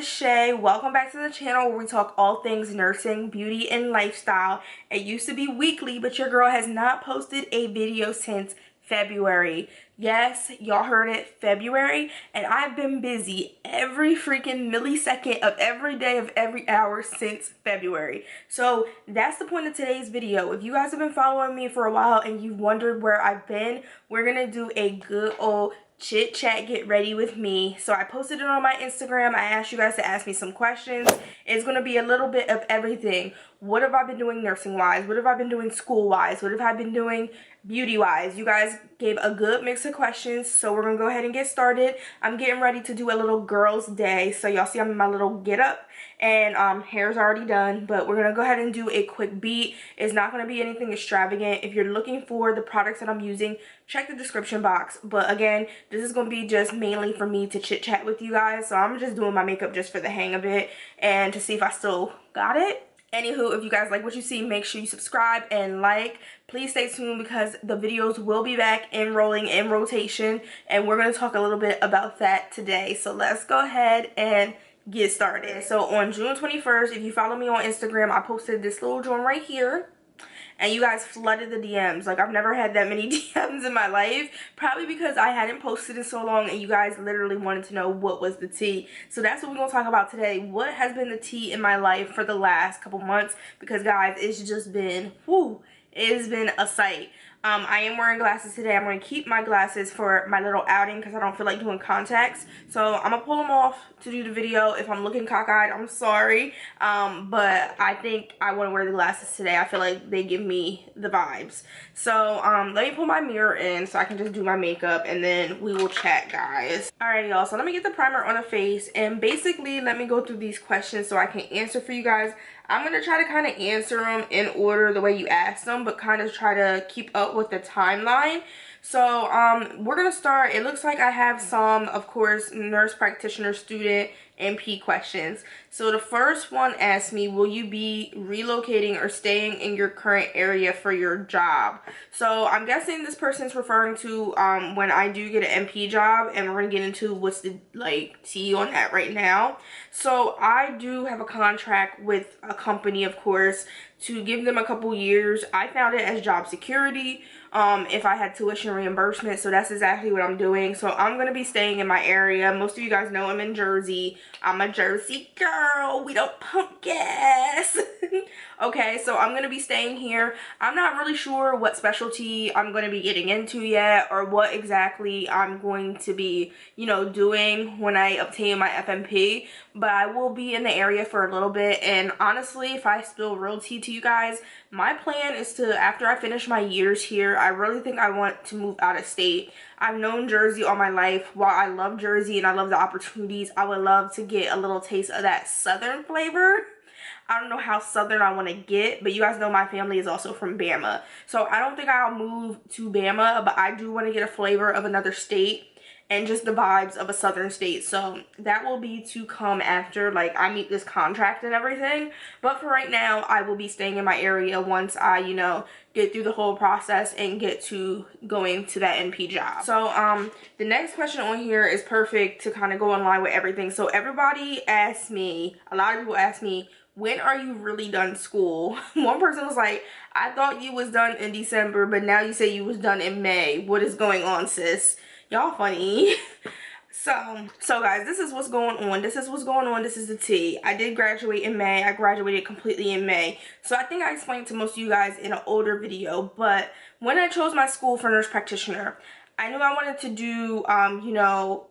Shay. Welcome back to the channel where we talk all things nursing, beauty, and lifestyle. It used to be weekly, but your girl has not posted a video since February. Yes, y'all heard it, February, and I've been busy every freaking millisecond of every day of every hour since February. So that's the point of today's video. If you guys have been following me for a while and you've wondered where I've been, we're gonna do a good old chit chat, get ready with me. So I posted it on my Instagram. I asked you guys to ask me some questions. It's going to be a little bit of everything. What have I been doing nursing wise? What have I been doing school wise? What have I been doing beauty wise? You guys gave a good mix of questions, so we're gonna go ahead and get started. I'm getting ready to do a little girls day, so y'all see I'm in my little get up, and hair's already done, but we're gonna go ahead and do a quick beat. It's not gonna be anything extravagant. If you're looking for the products that I'm using, check the description box. But again, this is gonna be just mainly for me to chit chat with you guys, so I'm just doing my makeup just for the hang of it and to see if I still got it. Anywho, if you guys like what you see, make sure you subscribe and like. Please stay tuned because the videos will be back in rolling in rotation, and we're going to talk a little bit about that today. So let's go ahead and get started. So on June 21st, if you follow me on Instagram, I posted this little joint right here. And you guys flooded the DMs. Like, I've never had that many DMs in my life. Probably because I hadn't posted in so long and you guys literally wanted to know what was the tea. So that's what we're going to talk about today. What has been the tea in my life for the last couple months? Because, guys, it's just been, whoo, it has been a sight. I am wearing glasses today. I'm going to keep my glasses for my little outing because I don't feel like doing contacts. So I'm going to pull them off to do the video. If I'm looking cockeyed, I'm sorry. But I think I want to wear the glasses today. I feel like they give me the vibes. So let me put my mirror in so I can just do my makeup and then we will chat, guys. Alright, y'all. So let me get the primer on the face and basically let me go through these questions so I can answer for you guys. I'm going to try to kind of answer them in order the way you asked them, but kind of try to keep up with the timeline. So we're going to start. It looks like I have some, of course, nurse practitioner student NP questions. So the first one asks me, will you be relocating or staying in your current area for your job? So I'm guessing this person's referring to when I do get an NP job, and we're going to get into what's the tea on that right now. So I do have a contract with a company, of course, to give them a couple years. I found it as job security if I had tuition reimbursement, so that's exactly what I'm doing. So I'm going to be staying in my area. Most of you guys know I'm in Jersey. I'm a Jersey girl. We don't pump gas. Okay, so I'm going to be staying here. I'm not really sure what specialty I'm going to be getting into yet, or what exactly I'm going to be, doing when I obtain my FNP, but I will be in the area for a little bit. And honestly, if I spill real tea to you guys, my plan is to, after I finish my years here, I really think I want to move out of state. I've known Jersey all my life. While I love Jersey and I love the opportunities, I would love to get a little taste of that southern flavor. I don't know how southern I want to get, but you guys know my family is also from Bama. So I don't think I'll move to Bama, but I do want to get a flavor of another state and just the vibes of a southern state. So that will be to come after I meet this contract and everything. But for right now, I will be staying in my area once I, get through the whole process and get to going to that NP job. So the next question on here is perfect to kind of go in line with everything. So everybody asked me, a lot of people asked me, when are you really done school? One person was like, I thought you was done in December, but now you say you was done in May. What is going on, sis? Y'all funny. So guys, this is what's going on. This is what's going on. This is the tea. I did graduate in May. I graduated completely in May. So I think I explained to most of you guys in an older video, but when I chose my school for nurse practitioner, I knew I wanted to do,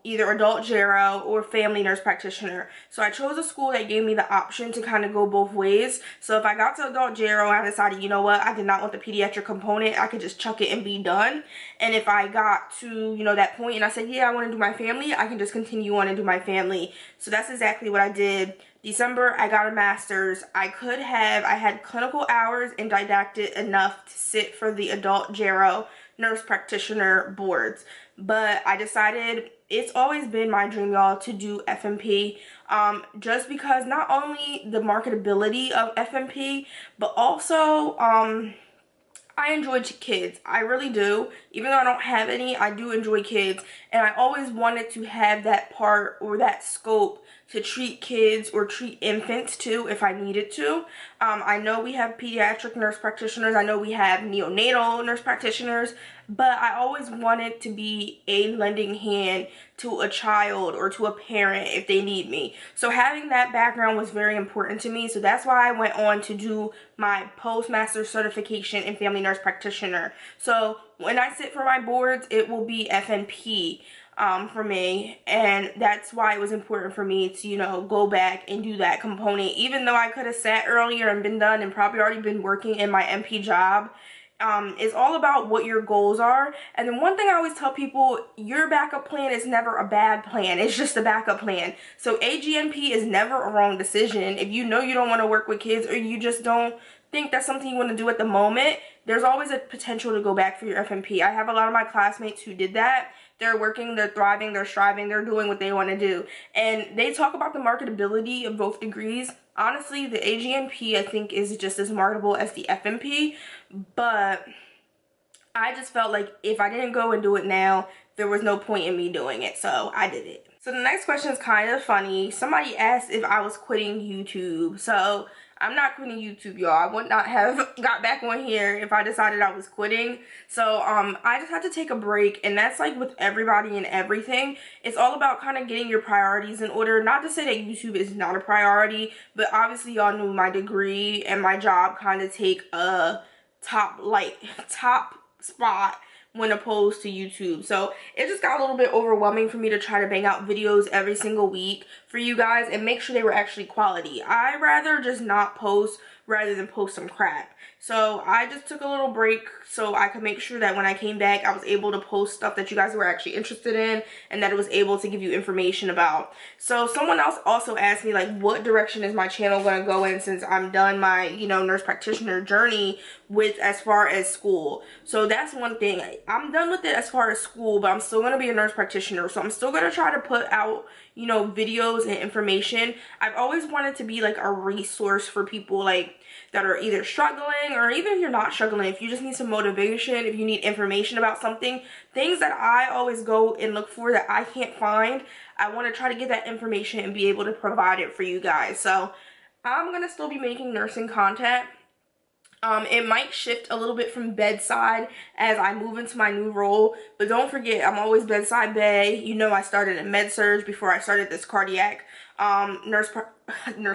either adult gero or family nurse practitioner. So I chose a school that gave me the option to kind of go both ways. So if I got to adult gero, I decided, you know what, I did not want the pediatric component. I could just chuck it and be done. And if I got to, that point and I said, yeah, I want to do my family, I can just continue on and do my family. So that's exactly what I did. December, I got a master's. I had clinical hours and didactic enough to sit for the adult gero nurse practitioner boards, but I decided it's always been my dream, y'all, to do FNP, just because not only the marketability of FNP, but also I enjoy kids. I really do. Even though I don't have any, I do enjoy kids, and I always wanted to have that part or that scope to treat kids or treat infants too if I needed to. I know we have pediatric nurse practitioners. I know we have neonatal nurse practitioners, but I always wanted to be a lending hand to a child or to a parent if they need me. So having that background was very important to me. So that's why I went on to do my postmaster certification in family nurse practitioner. So when I sit for my boards, it will be FNP for me, and that's why it was important for me to, you know, go back and do that component. Even though I could have sat earlier and been done and probably already been working in my MP job, it's all about what your goals are. And then one thing I always tell people, your backup plan is never a bad plan. It's just a backup plan. So AGNP is never a wrong decision. If you know you don't want to work with kids, or you just don't think that's something you want to do at the moment, there's always a potential to go back for your FNP. I have a lot of my classmates who did that. They're working, they're thriving, they're striving, they're doing what they want to do. And they talk about the marketability of both degrees. Honestly, the AGNP I think is just as marketable as the FNP, but I just felt like if I didn't go and do it now, there was no point in me doing it, so I did it. So the next question is kind of funny. Somebody asked if I was quitting YouTube. So I'm not quitting YouTube, y'all. I would not have got back on here if I decided I was quitting. So I just had to take a break, and that's like with everybody and everything. It's all about kind of getting your priorities in order. Not to say that YouTube is not a priority, but obviously y'all knew my degree and my job kind of take a top spot when opposed to YouTube. So it just got a little bit overwhelming for me to try to bang out videos every single week for you guys and make sure they were actually quality. I'd rather just not post rather than post some crap. So I just took a little break so I could make sure that when I came back, I was able to post stuff that you guys were actually interested in and that it was able to give you information about. So someone else also asked me, like, what direction is my channel going to go in since I'm done my, you know, nurse practitioner journey with as far as school. So that's one thing. I'm done with it as far as school, but I'm still going to be a nurse practitioner. So I'm still going to try to put out, you know, videos and information. I've always wanted to be like a resource for people like that are either struggling, or even if you're not struggling, if you just need some motivation, if you need information about something, things that I always go and look for that I can't find, I want to try to get that information and be able to provide it for you guys. So I'm going to still be making nursing content. It might shift a little bit from bedside as I move into my new role, but don't forget, I'm always bedside bae. You know, I started in med surg before I started this cardiac nurse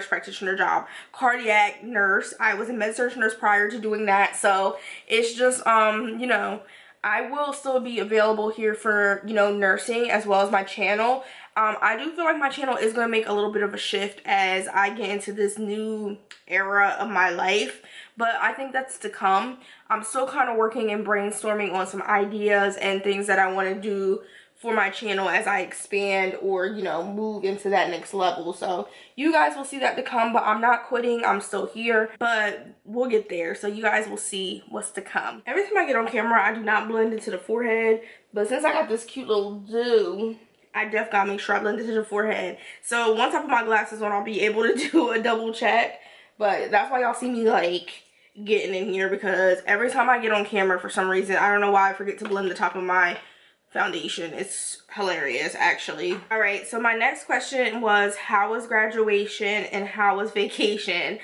practitioner job. Cardiac nurse. I was a med surg nurse prior to doing that, so it's just you know, I will still be available here for, you know, nursing as well as my channel. I do feel like my channel is going to make a little bit of a shift as I get into this new era of my life, but I think that's to come. I'm still kind of working and brainstorming on some ideas and things that I want to do for my channel as I expand or, you know, move into that next level. So you guys will see that to come, but I'm not quitting. I'm still here, but we'll get there. So you guys will see what's to come. Every time I get on camera, I do not blend into the forehead, but since I got this cute little do, I definitely gotta make sure I blend into the forehead. So once I put my glasses on, I'll be able to do a double check, but that's why y'all see me like getting in here, because every time I get on camera, for some reason, I don't know why, I forget to blend the top of my foundation. It's hilarious, actually. All right, so my next question was, how was graduation and how was vacation?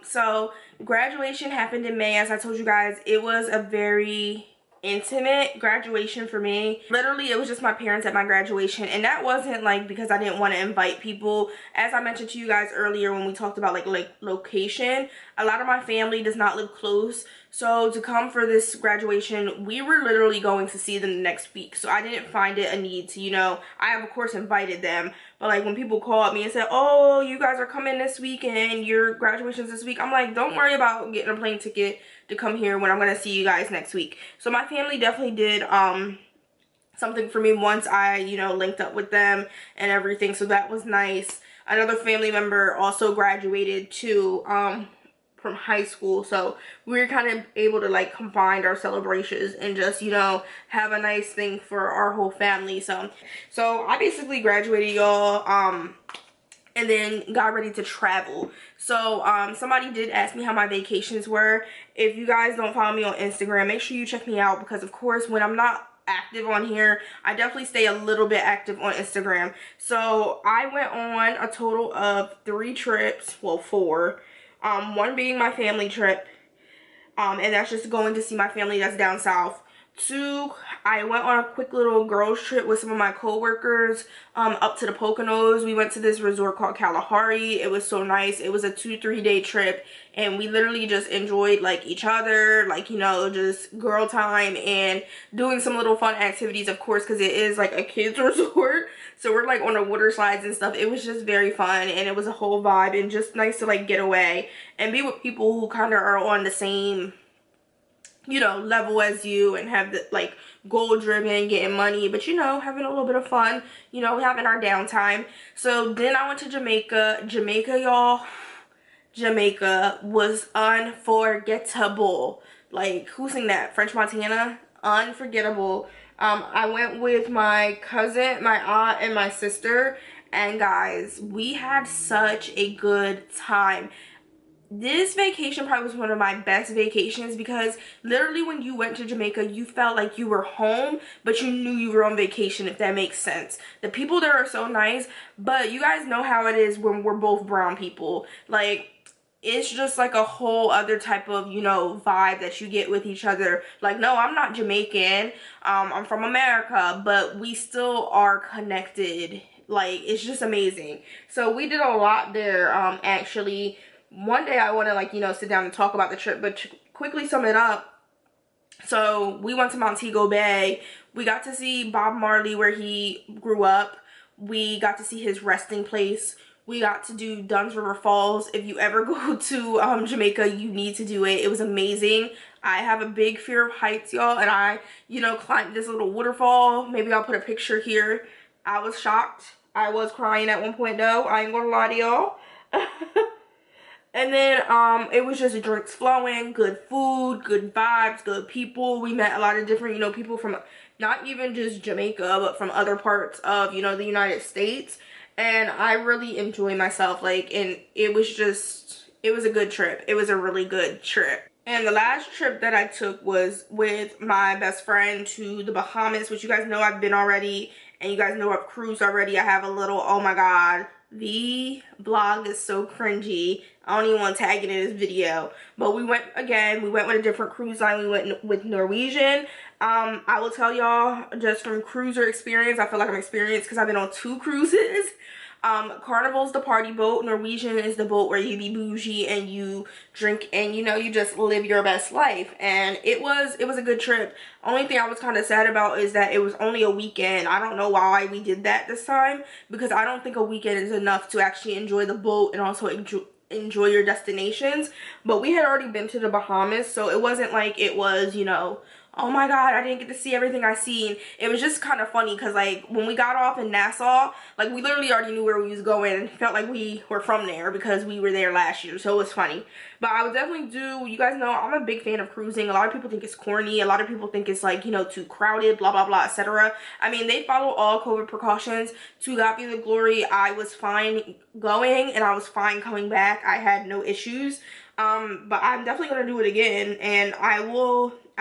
So graduation happened in May. As I told you guys, it was a very intimate graduation for me. Literally, it was just my parents at my graduation, and that wasn't like because I didn't want to invite people. As I mentioned to you guys earlier when we talked about like location, a lot of my family does not live close, so to come for this graduation, we were literally going to see them the next week. So I didn't find it a need to, you know, I have of course invited them, but like when people called me and said, oh, you guys are coming this week and your graduation's this week, I'm like, don't worry about getting a plane ticket to come here when I'm going to see you guys next week. So my family definitely did something for me once I, you know, linked up with them and everything, so that was nice. Another family member also graduated too from high school, so we were kind of able to like combine our celebrations and just, you know, have a nice thing for our whole family. So I basically graduated, y'all, and then got ready to travel. So somebody did ask me how my vacations were. If you guys don't follow me on Instagram, make sure you check me out, because of course when I'm not active on here. I definitely stay a little bit active on Instagram. So I went on a total of 3 trips, well 4. One being my family trip, and that's just going to see my family that's down south. 2, I went on a quick little girls trip with some of my co-workers up to the Poconos. We went to this resort called Kalahari. It was so nice. It was a 2-3 day trip, and we literally just enjoyed like each other, like, you know, just girl time and doing some little fun activities, of course, because it is like a kids resort. So we're like on the water slides and stuff. It was just very fun, and it was a whole vibe, and just nice to like get away and be with people who kind of are on the same, you know, level as you, and have the like goal driven, getting money, but you know, having a little bit of fun, you know, having our downtime. So then I went to Jamaica. Y'all, Jamaica was unforgettable. Like, who sang that? French Montana? Unforgettable. I went with my cousin, my aunt, and my sister, and guys, we had such a good time. This vacation probably was one of my best vacations, because literally when you went to Jamaica, you felt like you were home, but you knew you were on vacation, if that makes sense. The people there are so nice, but you guys know how it is when we're both brown people. Like, it's just like a whole other type of, you know, vibe that you get with each other. Like, no, I'm not Jamaican, I'm from America, but we still are connected. Like, it's just amazing. So we did a lot there. Actually, one day I want to, like, you know, sit down and talk about the trip, but to quickly sum it up, so we went to Montego Bay. We got to see Bob Marley where he grew up. We got to see his resting place. We got to do Dunn's River Falls. If you ever go to Jamaica, you need to do it. It was amazing. I have a big fear of heights, y'all, and I, you know, climbed this little waterfall. Maybe I'll put a picture here. I was shocked. I was crying at one point, though. I ain't gonna lie to y'all. And then it was just drinks flowing, good food, good vibes, good people. We met a lot of different, you know, people from not even just Jamaica, but from other parts of, you know, the United States. And I really enjoyed myself, like, and it was a good trip. It was a really good trip. And the last trip that I took was with my best friend to the Bahamas, which you guys know I've been already, and you guys know I've cruised already. I have a little, oh my god, the vlog is so cringy. I don't even want to tag it in this video. But we went again. We went with a different cruise line. We went with Norwegian. I will tell y'all, just from cruiser experience, I feel like I'm experienced because I've been on 2 cruises. Carnival's the party boat. Norwegian is the boat where you be bougie and you drink and, you know, you just live your best life. And it was a good trip. Only thing I was kind of sad about is that it was only a weekend. I don't know why we did that this time, because I don't think a weekend is enough to actually enjoy the boat and also enjoy your destinations. But we had already been to the Bahamas, so it wasn't like it was, you know, oh my god, I didn't get to see everything I seen. It was just kind of funny because, like, when we got off in Nassau, like, we literally already knew where we was going and felt like we were from there because we were there last year, so it was funny. But I would definitely do, you guys know I'm a big fan of cruising. A lot of people think it's corny. A lot of people think it's, like, you know, too crowded, blah blah blah, etc. I mean, they follow all COVID precautions. To God be the glory, I was fine going and I was fine coming back. I had no issues. But I'm definitely gonna do it again, and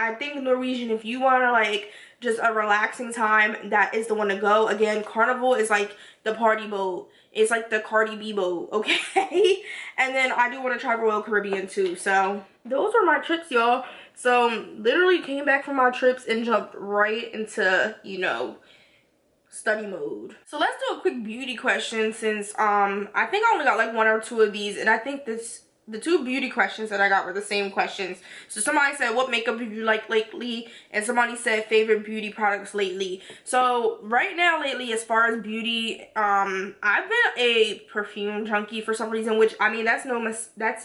I think Norwegian, if you want to, like, just a relaxing time, that is the one to go. Again, Carnival is like the party boat. It's like the Cardi B boat, okay? And then I do want to try Royal Caribbean too. So those are my trips, y'all. So literally came back from my trips and jumped right into, you know, study mode. So let's do a quick beauty question, since I think I only got like 1 or 2 of these, and I think the 2 beauty questions that I got were the same questions. So somebody said, what makeup have you liked lately? And somebody said, favorite beauty products lately. So right now, lately, as far as beauty, I've been a perfume junkie for some reason, which, I mean, that's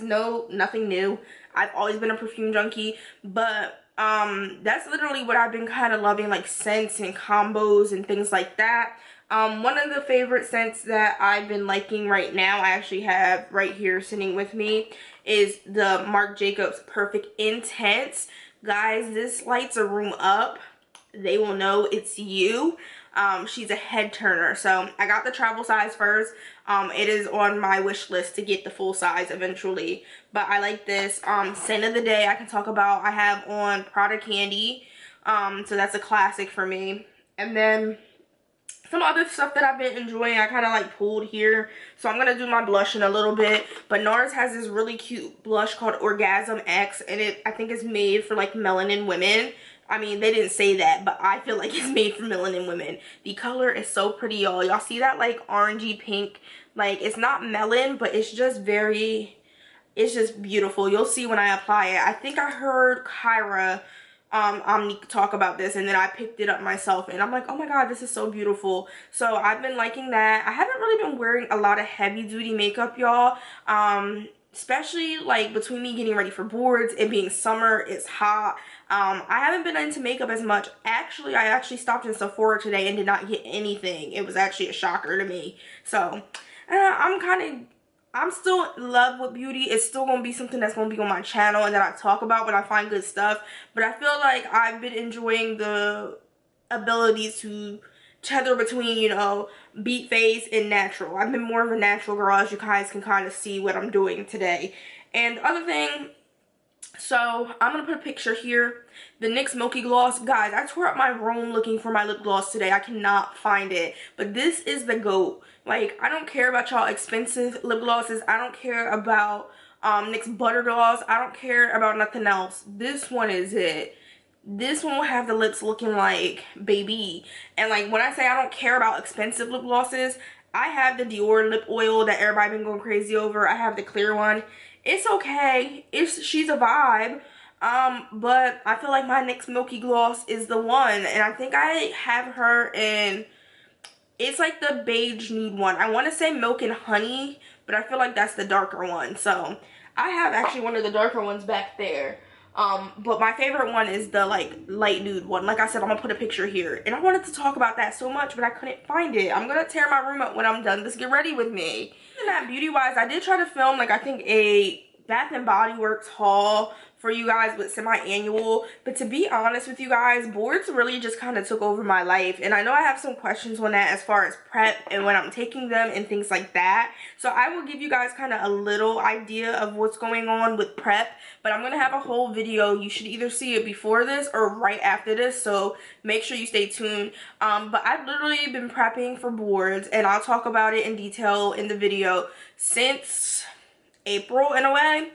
nothing new. I've always been a perfume junkie, but that's literally what I've been kind of loving, like scents and combos and things like that. One of the favorite scents that I've been liking right now, I actually have right here sitting with me, is the Marc Jacobs Perfect Intense. Guys, this lights a room up. They will know it's you. She's a head turner. So I got the travel size first. It is on my wish list to get the full size eventually. But I like this. Scent of the day I can talk about. I have on Prada Candy. So that's a classic for me. And then some other stuff that I've been enjoying, I kind of like pulled here. So I'm going to do my blush in a little bit. But NARS has this really cute blush called Orgasm X. And I think it's made for like melanin women. I mean, they didn't say that, but I feel like it's made for melanin women. The color is so pretty, y'all. Y'all see that like orangey pink? Like, it's not melon, but it's just very, it's just beautiful. You'll see when I apply it. I think I heard Kyra talk about this, and then I picked it up myself, and I'm like, oh my god, this is so beautiful. So I've been liking that. I haven't really been wearing a lot of heavy duty makeup, y'all, especially like between me getting ready for boards, it being summer, it's hot. I haven't been into makeup as much. Actually, I actually stopped in Sephora today and did not get anything. It was actually a shocker to me. So I'm still in love with beauty. It's still going to be something that's going to be on my channel and that I talk about when I find good stuff. But I feel like I've been enjoying the ability to tether between, you know, beat face and natural. I've been more of a natural girl, as you guys can kind of see what I'm doing today. And the other thing, so I'm going to put a picture here. The NYX Milky Gloss. Guys, I tore up my room looking for my lip gloss today. I cannot find it. But this is the GOAT. Like, I don't care about y'all expensive lip glosses. I don't care about NYX Butter Gloss. I don't care about nothing else. This one is it. This one will have the lips looking like baby. And like, when I say I don't care about expensive lip glosses, I have the Dior lip oil that everybody been going crazy over. I have the clear one. It's okay. She's a vibe. But I feel like my NYX Milky Gloss is the one. And I think I have her in, it's like the beige nude one. I want to say Milk and Honey, but I feel like that's the darker one. So I have actually one of the darker ones back there. But my favorite one is the like light nude one. Like I said, I'm gonna put a picture here. And I wanted to talk about that so much, but I couldn't find it. I'm gonna tear my room up when I'm done. Let's get ready with me. And that beauty wise, I did try to film like I think a Bath and Body Works haul for you guys with semi-annual, but to be honest with you guys, boards really just kind of took over my life. And I know I have some questions on that as far as prep and when I'm taking them and things like that. So I will give you guys kind of a little idea of what's going on with prep, but I'm gonna have a whole video. You should either see it before this or right after this, so make sure you stay tuned. But I've literally been prepping for boards, and I'll talk about it in detail in the video since April in a way.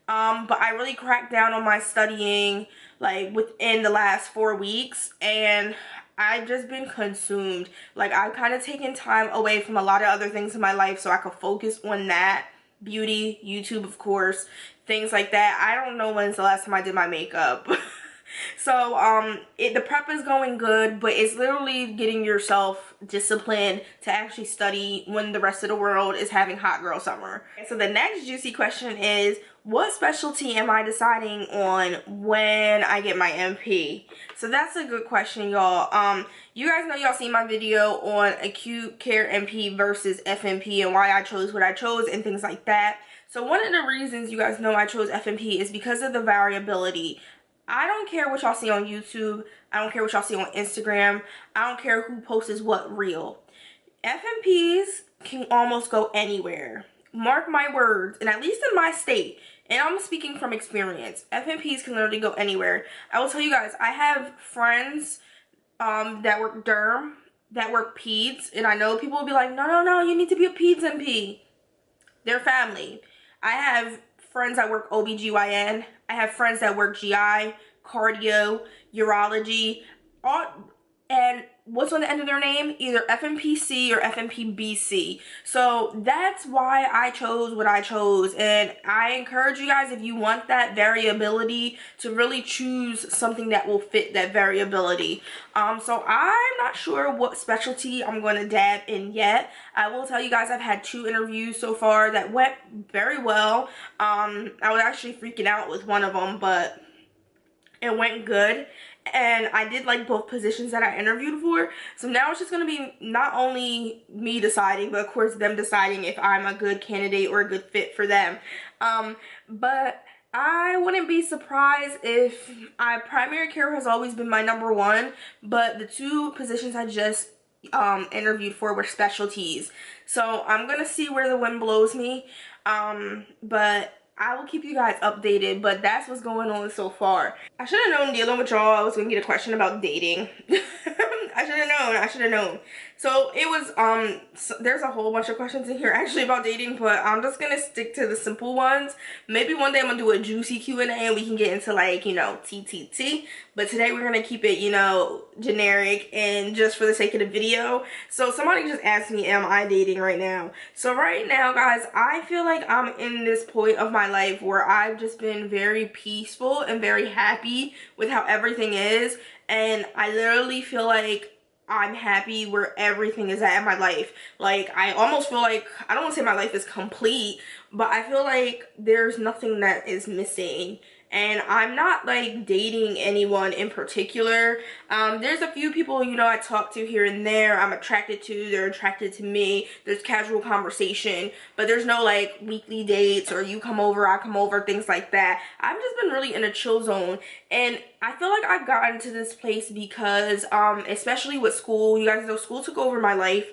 But I really cracked down on my studying like within the last 4 weeks, and I've just been consumed. Like, I've kind of taken time away from a lot of other things in my life so I could focus on that. Beauty, YouTube, of course, things like that. I don't know when's the last time I did my makeup. So the prep is going good, but it's literally getting yourself disciplined to actually study when the rest of the world is having hot girl summer. So the next juicy question is, what specialty am I deciding on when I get my MP? So that's a good question, y'all. You guys know, y'all seen my video on acute care MP versus FNP and why I chose what I chose and things like that. So one of the reasons you guys know I chose FNP is because of the variability. I don't care what y'all see on YouTube. I don't care what y'all see on Instagram. I don't care who posts what reel. FNPs can almost go anywhere. Mark my words. And at least in my state, and I'm speaking from experience, FNPs can literally go anywhere. I will tell you guys, I have friends that work derm, that work peds, and I know people will be like, no, you need to be a peds MP. They're family. I have friends that work OBGYN. I have friends that work GI, cardio, urology, and what's on the end of their name? Either FNP-C or FNP-B-C. So that's why I chose what I chose, and I encourage you guys, if you want that variability, to really choose something that will fit that variability. So I'm not sure what specialty I'm going to dab in yet. I will tell you guys, I've had 2 interviews so far that went very well. I was actually freaking out with one of them, but it went good. And I did like both positions that I interviewed for. So now it's just going to be not only me deciding, but of course them deciding if I'm a good candidate or a good fit for them. But I wouldn't be surprised if primary care has always been my #1, but the 2 positions I just interviewed for were specialties. So I'm going to see where the wind blows me. But I will keep you guys updated, but that's what's going on so far. I should have known dealing with y'all I was gonna get a question about dating. I should have known. So it was, there's a whole bunch of questions in here actually about dating, but I'm just gonna stick to the simple ones. Maybe one day I'm gonna do a juicy Q&A and we can get into like, you know, TTT. But today we're gonna keep it, you know, generic and just for the sake of the video. So somebody just asked me, am I dating right now? So right now, guys, I feel like I'm in this point of my life where I've just been very peaceful and very happy with how everything is. And I literally feel like I'm happy where everything is at in my life. Like, I almost feel like, I don't want to say my life is complete, but I feel like there's nothing that is missing. And I'm not like dating anyone in particular. There's a few people, you know, I talk to here and there. I'm attracted to, they're attracted to me. There's casual conversation, but there's no like weekly dates or you come over, I come over, things like that. I've just been really in a chill zone. And I feel like I've gotten to this place because, especially with school, you guys know school took over my life.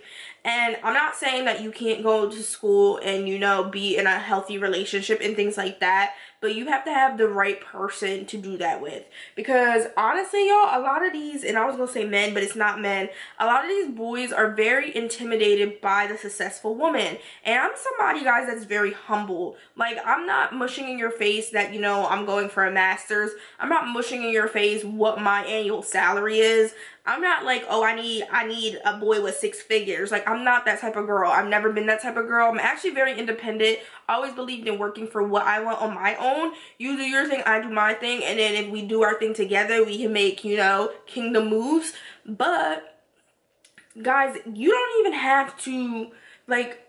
And I'm not saying that you can't go to school and, you know, be in a healthy relationship and things like that, but you have to have the right person to do that with. Because honestly, y'all, a lot of these, and I was gonna say men, but it's not men, a lot of these boys are very intimidated by the successful woman. And I'm somebody, guys, that's very humble. Like, I'm not mushing in your face that, you know, I'm going for a master's. I'm not mushing in your face what my annual salary is. I'm not like, oh, I need a boy with 6 figures. Like, I'm not that type of girl. I've never been that type of girl. I'm actually very independent. I always believed in working for what I want on my own. You do your thing, I do my thing, and then if we do our thing together, we can make, you know, kingdom moves. But guys, you don't even have to, like,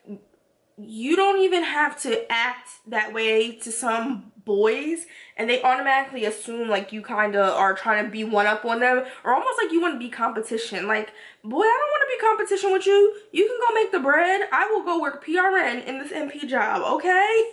you don't even have to act that way to some boys, and they automatically assume like you kind of are trying to be one up on them, or almost like you want to be competition. Like, boy, I don't want to be competition with you. You can go make the bread. I will go work PRN in this MP job, okay?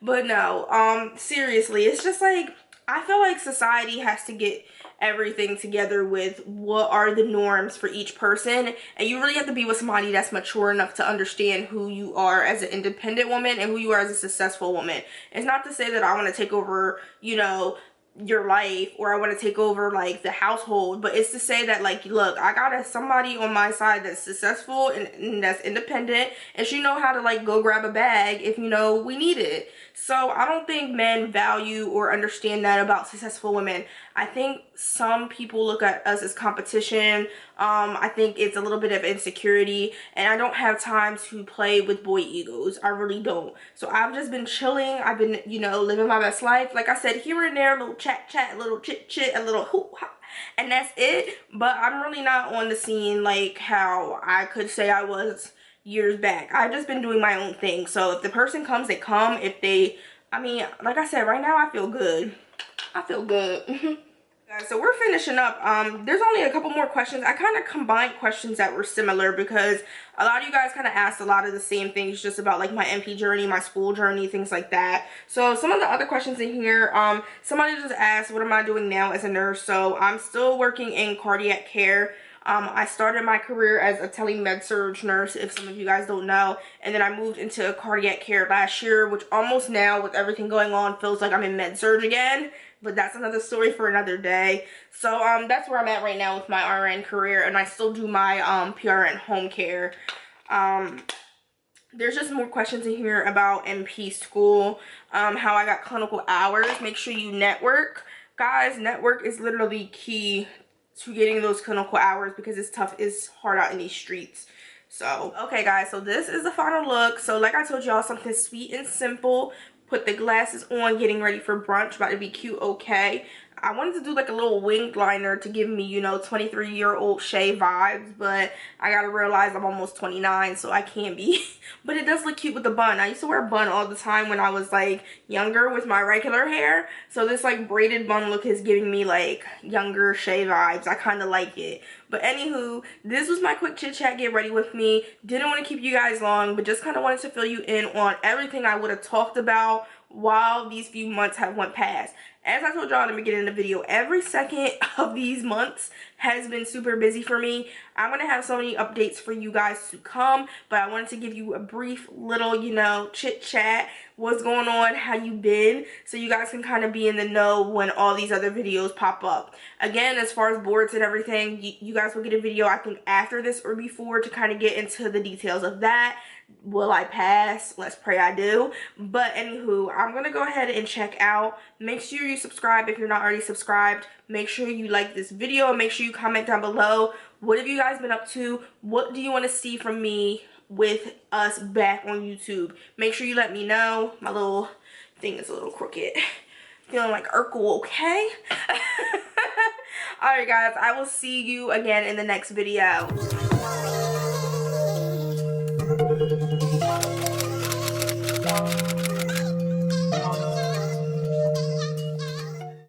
But no, seriously, it's just like, I feel like society has to get everything together with what are the norms for each person, and you really have to be with somebody that's mature enough to understand who you are as an independent woman and who you are as a successful woman. It's not to say that I want to take over, you know, your life, or I want to take over like the household, but it's to say that, like, look, I got somebody on my side that's successful and that's independent, and she know how to like go grab a bag if, you know, we need it. So I don't think men value or understand that about successful women. I think some people look at us as competition. I think it's a little bit of insecurity, and I don't have time to play with boy egos. I really don't. So I've just been chilling. I've been, you know, living my best life. Like I said, here and there, a little chat, a little chit, a little hoop-ha, and that's it. But I'm really not on the scene like how I could say I was years back. I've just been doing my own thing. So if the person comes, they come. If they, I mean, like I said, right now I feel good. I feel good. Guys, so we're finishing up. There's only a couple more questions. I kind of combined questions that were similar because a lot of you guys kind of asked a lot of the same things just about like my MP journey, my school journey, things like that. So some of the other questions in here, somebody just asked, what am I doing now as a nurse? So I'm still working in cardiac care. I started my career as a tele-med-surg nurse, if some of you guys don't know, and then I moved into cardiac care last year, which almost now, with everything going on, feels like I'm in med-surg again, but that's another story for another day. So that's where I'm at right now with my RN career, and I still do my PRN home care. There's just more questions in here about MP school, how I got clinical hours. Make sure you network. Guys, network is literally key to getting those clinical hours because it's tough, it's hard out in these streets. So okay guys, so this is the final look. So like I told y'all, something sweet and simple. Put the glasses on, getting ready for brunch, about to be cute. Okay, I wanted to do like a little winged liner to give me, you know, 23-year-old Shay vibes, but I gotta realize I'm almost 29, so I can't be. But it does look cute with the bun. I used to wear a bun all the time when I was like younger with my regular hair, so this like braided bun look is giving me like younger Shay vibes. I kind of like it. But anywho, this was my quick chit chat. Get ready with me. Didn't want to keep you guys long, but just kind of wanted to fill you in on everything I would have talked about while these few months have went past. As I told y'all in the beginning of the video, every second of these months has been super busy for me. I'm going to have so many updates for you guys to come, but I wanted to give you a brief little, you know, chit chat, what's going on, how you been, so you guys can kind of be in the know when all these other videos pop up. Again, as far as boards and everything, you guys will get a video, I think, after this or before to kind of get into the details of that. Will I pass? Let's pray I do. But anywho, I'm gonna go ahead and check out. Make sure you subscribe if you're not already subscribed. Make sure you like this video, and make sure you comment down below. What have you guys been up to? What do you want to see from me with us back on YouTube? Make sure you let me know. My little thing is a little crooked. Feeling like Urkel, okay? Alright guys, I will see you again in the next video. Thank you.